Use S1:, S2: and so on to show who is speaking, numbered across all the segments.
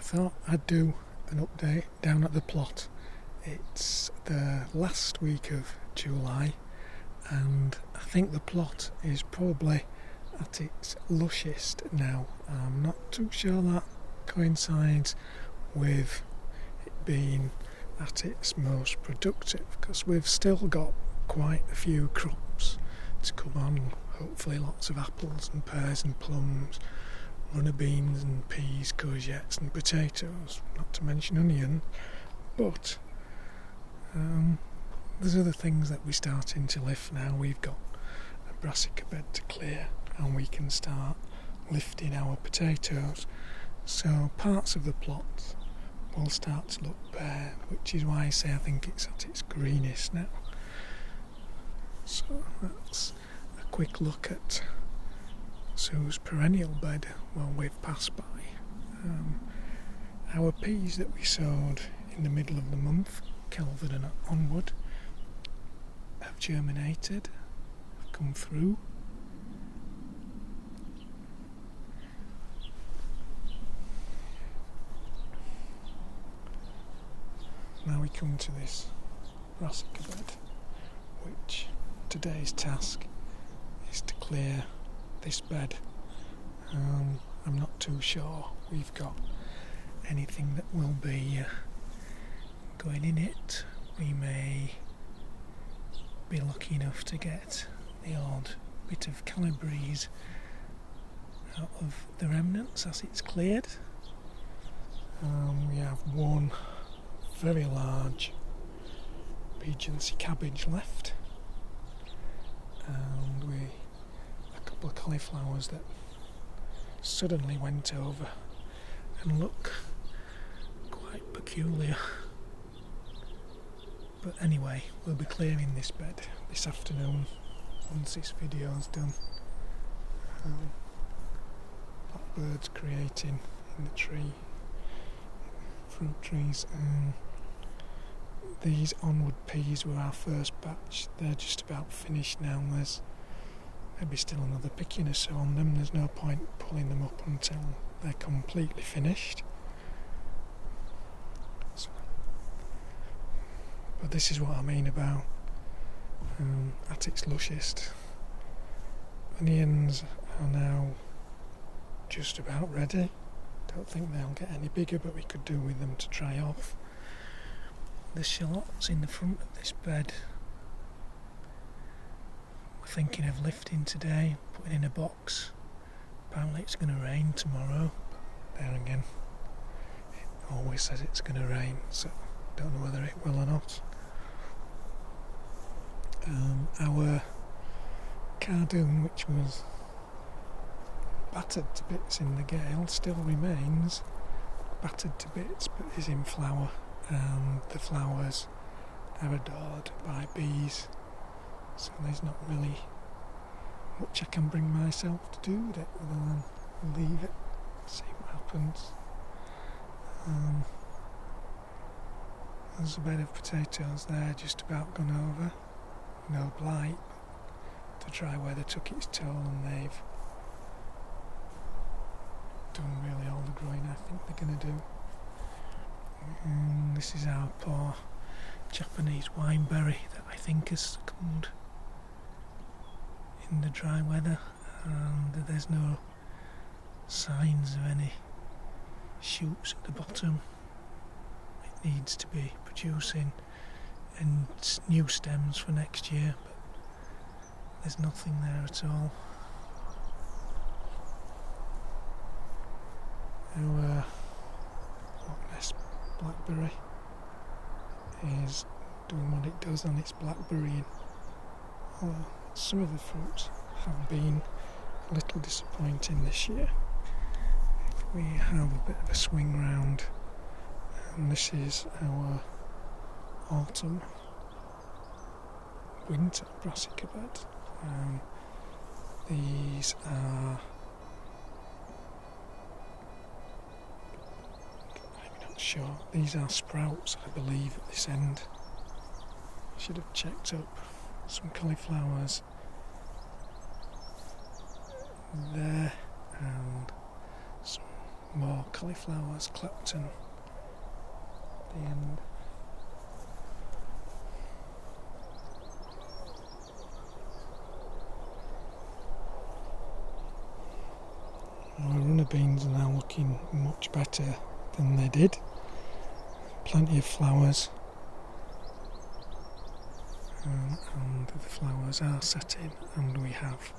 S1: thought I'd do an update down at the plot. It's the last week of July and I think the plot is probably at its lushest now. I'm not too sure that coincides with it being at its most productive, because we've still got quite a few crops to come on, hopefully lots of apples and pears and plums, runner beans and peas, courgettes and potatoes, not to mention onion. But there's other things that we're starting to lift now. We've got a brassica bed to clear and we can start lifting our potatoes, so parts of the plot will start to look bare, which is why I say I think it's at its greenest now. So that's a quick look at Sue's perennial bed while we've passed by. Our peas that we sowed in the middle of the month, Kelvin and onward, have germinated, have come through. Now we come to this brassica bed, which today's task is to clear this bed. I'm not too sure we've got anything that will be going in it. We may be lucky enough to get the odd bit of calabrese out of the remnants as it's cleared. We have one very large Regency cabbage left, and a couple of cauliflowers that suddenly went over and look quite peculiar. But anyway, we'll be clearing this bed this afternoon once this video's done. Blackbirds creating in the tree, fruit trees. These onward peas were our first batch. They're just about finished now. There's maybe still another picking or so on them. There's no point pulling them up until they're completely finished. But this is what I mean about at its lushest. Onions are now just about ready. Don't think they'll get any bigger, but we could do with them to dry off. The shallots in the front of this bed, we're thinking of lifting today, putting in a box. Apparently it's going to rain tomorrow. There again, it always says it's going to rain, so don't know whether it will or not. Our cardoon, which was battered to bits in the gale, still remains battered to bits but is in flower, and the flowers are adored by bees, so there's not really much I can bring myself to do with it other than leave it, see what happens. There's a bed of potatoes there just about gone over, no blight, to dry weather took its toll and they've done really all the growing I think they're going to do. This is our poor Japanese wineberry that I think has succumbed in the dry weather, and there's no signs of any shoots at the bottom. It needs to be producing and new stems for next year, but there's nothing there at all. Our Loch Ness blackberry is doing what it does on its blackberrying. Some of the fruits have been a little disappointing this year. If we have a bit of a swing round, and this is our autumn winter brassica bed. These are, I'm not sure, these are sprouts I believe at this end. I should have checked up. Some cauliflowers there and some more cauliflowers, Clapton, the end. Our runner beans are now looking much better than they did. Plenty of flowers, and the flowers are setting, and we have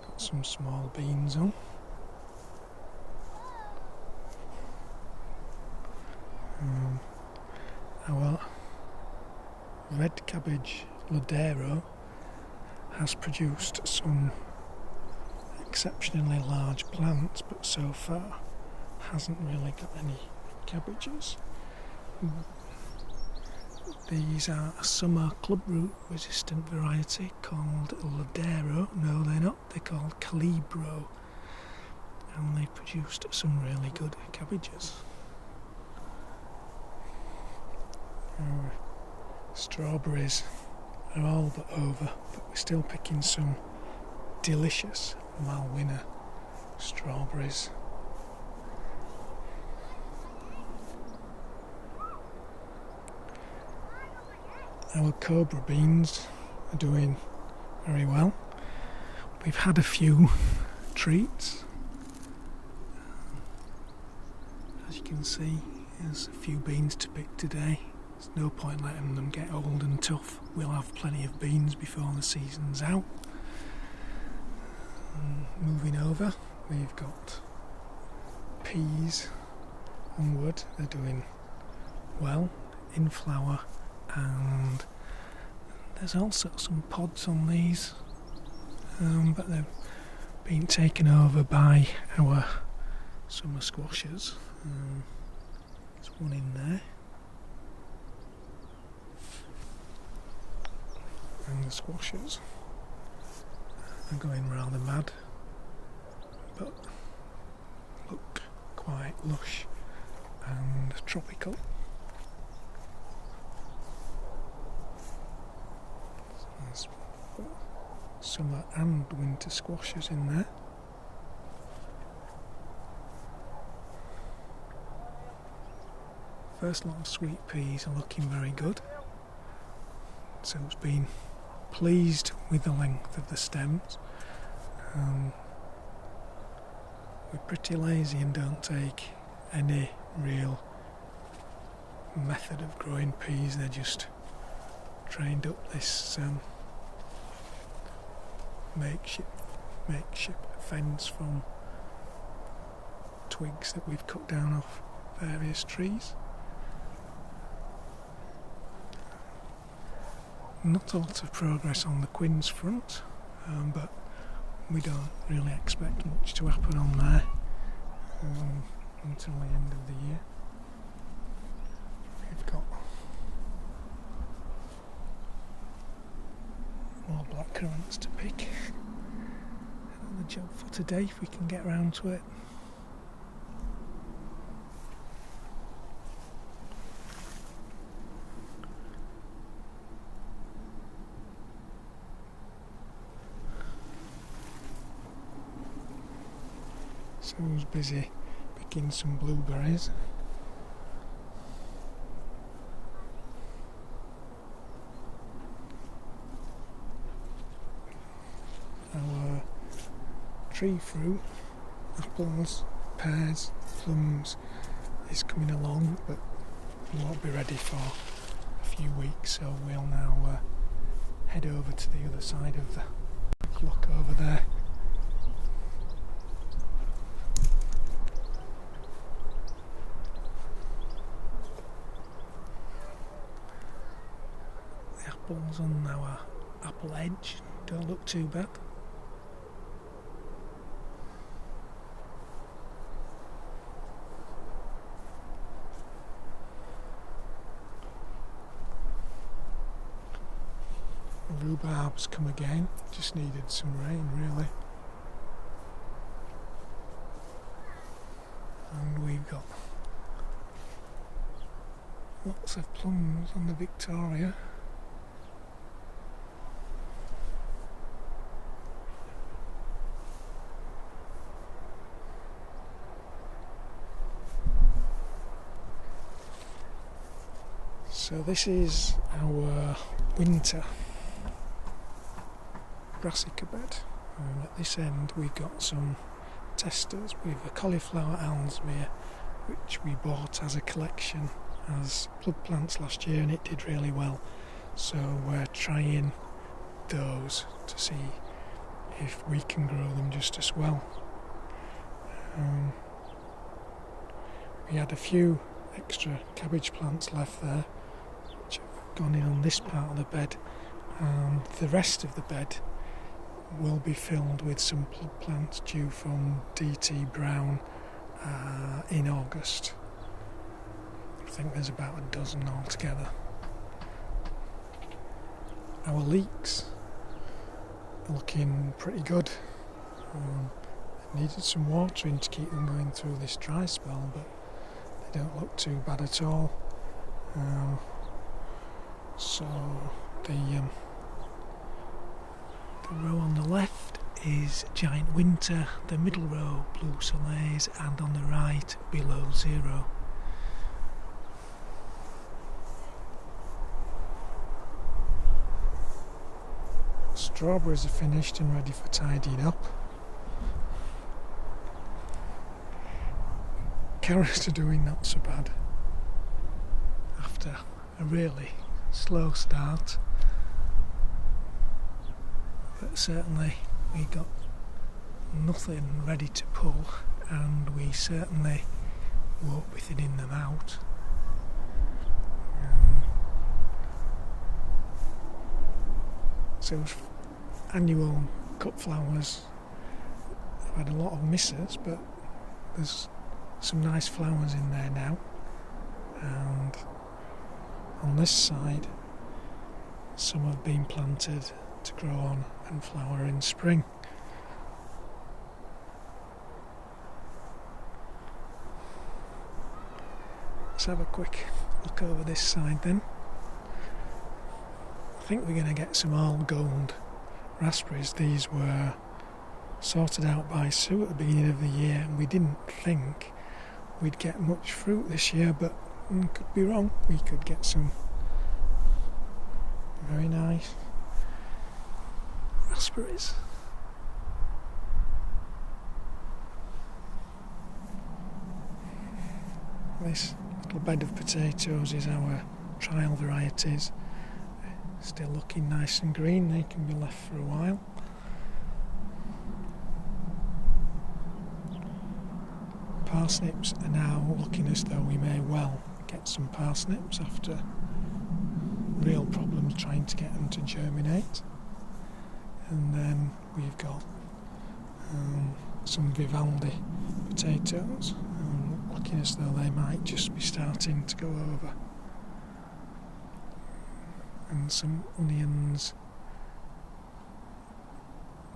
S1: got some small beans on. Our red cabbage Ladero has produced some exceptionally large plants, but so far hasn't really got any cabbages. These are a summer clubroot resistant variety called Ladero. No, they're not, they're called Calibro, and they produced some really good cabbages. Our strawberries are all but over, but we're still picking some delicious Malwina strawberries. Our cobra beans are doing very well. We've had a few treats. As you can see, there's a few beans to pick today. There's no point letting them get old and tough. We'll have plenty of beans before the season's out. Moving over, we've got peas onward. They're doing well, in flower, and there's also some pods on these, but they've been taken over by our summer squashes. There's one in there, and the squashes are going rather mad, but look quite lush and tropical. So there's summer and winter squashes in there. First lot of sweet peas are looking very good. So it's been pleased with the length of the stems. We're pretty lazy and don't take any real method of growing peas. They're just trained up this makeshift fence from twigs that we've cut down off various trees. Not a lot of progress on the quince front, but we don't really expect much to happen on there until the end of the year. We've got more blackcurrants to pick. Another job for today if we can get round to it. So I was busy picking some blueberries. Our tree fruit, apples, pears, plums, is coming along, but won't be ready for a few weeks, so we'll now head over to the other side of the clock over there. Apples on our apple edge don't look too bad. Rhubarb's come again, just needed some rain really. And we've got lots of plums on the Victoria. So this is our winter brassica bed. And at this end we've got some testers with a cauliflower Almsmere, which we bought as a collection as plug plants last year, and it did really well. So we're trying those to see if we can grow them just as well. We had a few extra cabbage plants left there, which have gone in on this part of the bed, and the rest of the bed will be filled with some plug plants due from DT Brown in August. I think there's about a dozen altogether. Our leeks are looking pretty good. Needed some watering to keep them going through this dry spell, but they don't look too bad at all. So the row on the left is Giant Winter, the middle row Blue Soleils, and on the right Below Zero. Strawberries are finished and ready for tidying up. Carrots are doing not so bad after a really slow start, but certainly we got nothing ready to pull, and we certainly won't be thinning them out. So annual cut flowers, I've had a lot of misses, but there's some nice flowers in there now, and on this side some have been planted to grow on and flower in spring. Let's have a quick look over this side then. I think we're going to get some all gold raspberries. These were sorted out by Sue at the beginning of the year, and we didn't think we'd get much fruit this year, but could be wrong. We could get some very nice raspberries. This little bed of potatoes is our trial varieties. Still looking nice and green, they can be left for a while. Parsnips are now looking as though we may well get some parsnips after real problems trying to get them to germinate. And then we've got some Vivaldi potatoes, looking as though they might just be starting to go over. And some onions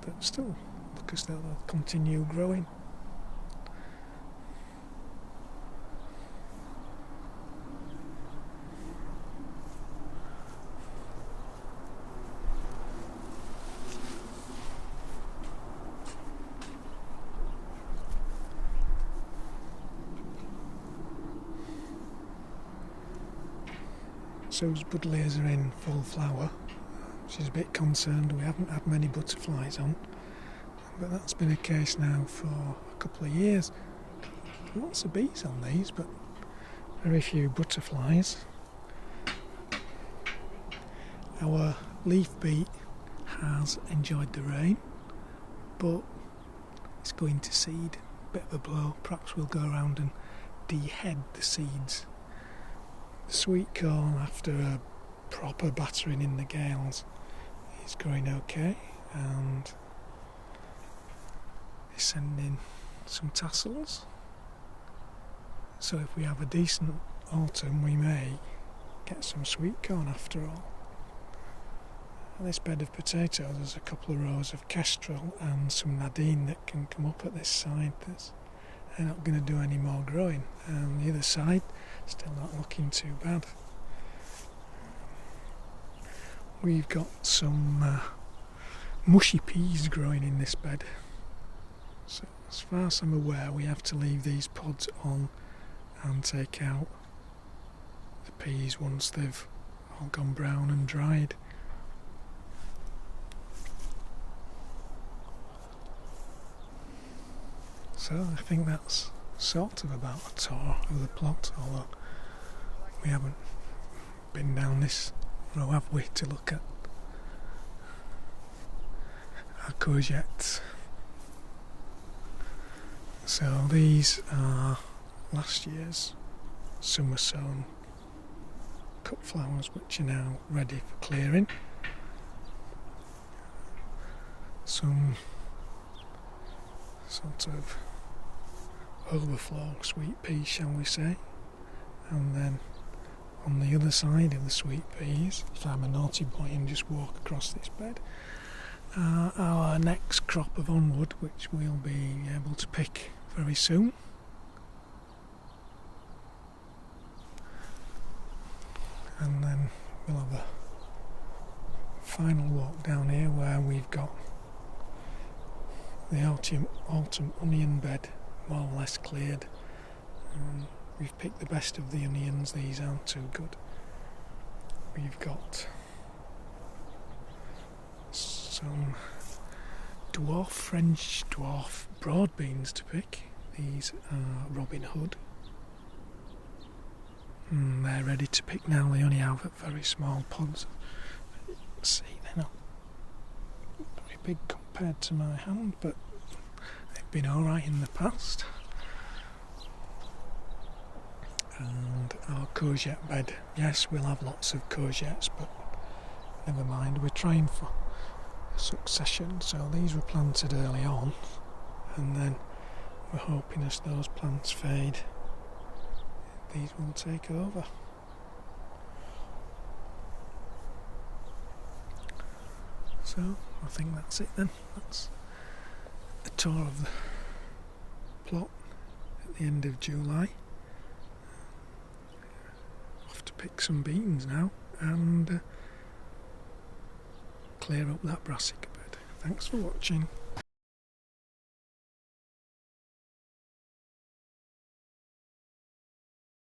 S1: that still look as though they'll continue growing. Sue's buddleias are in full flower. She's a bit concerned we haven't had many butterflies on, but that's been a case now for a couple of years. Lots of bees on these, but very few butterflies. Our leaf beet has enjoyed the rain, but it's going to seed. Bit of a blow. Perhaps we'll go around and de-head the seeds. The sweet corn, after a proper battering in the gales, is growing okay and is sending some tassels. So if we have a decent autumn, we may get some sweet corn after all. On this bed of potatoes there's a couple of rows of kestrel and some Nadine that can come up at this side. They're not going to do any more growing. And the other side, still not looking too bad. We've got some mushy peas growing in this bed. So as far as I'm aware, we have to leave these pods on and take out the peas once they've all gone brown and dried. So I think that's sort of about a tour of the plot, although we haven't been down this row, have we, to look at our courgettes. So these are last year's summer sown cut flowers, which are now ready for clearing. Some sort of overflow sweet peas, shall we say, and then on the other side of the sweet peas, if I'm a naughty boy and just walk across this bed, our next crop of onward, which we'll be able to pick very soon. And then we'll have a final walk down here where we've got the autumn onion bed more or less cleared. We've picked the best of the onions, these aren't too good. We've got some French dwarf broad beans to pick. These are Robin Hood. They're ready to pick now, they only have very small pods. See, they're not very big compared to my hand, but they've been alright in the past. And our courgette bed, yes, we'll have lots of courgettes, but never mind, we're trying for a succession. So these were planted early on, and then we're hoping as those plants fade, these will take over. So I think that's it then. That's a tour of the plot at the end of July. Off to pick some beans now and clear up that brassica bed. Thanks for watching.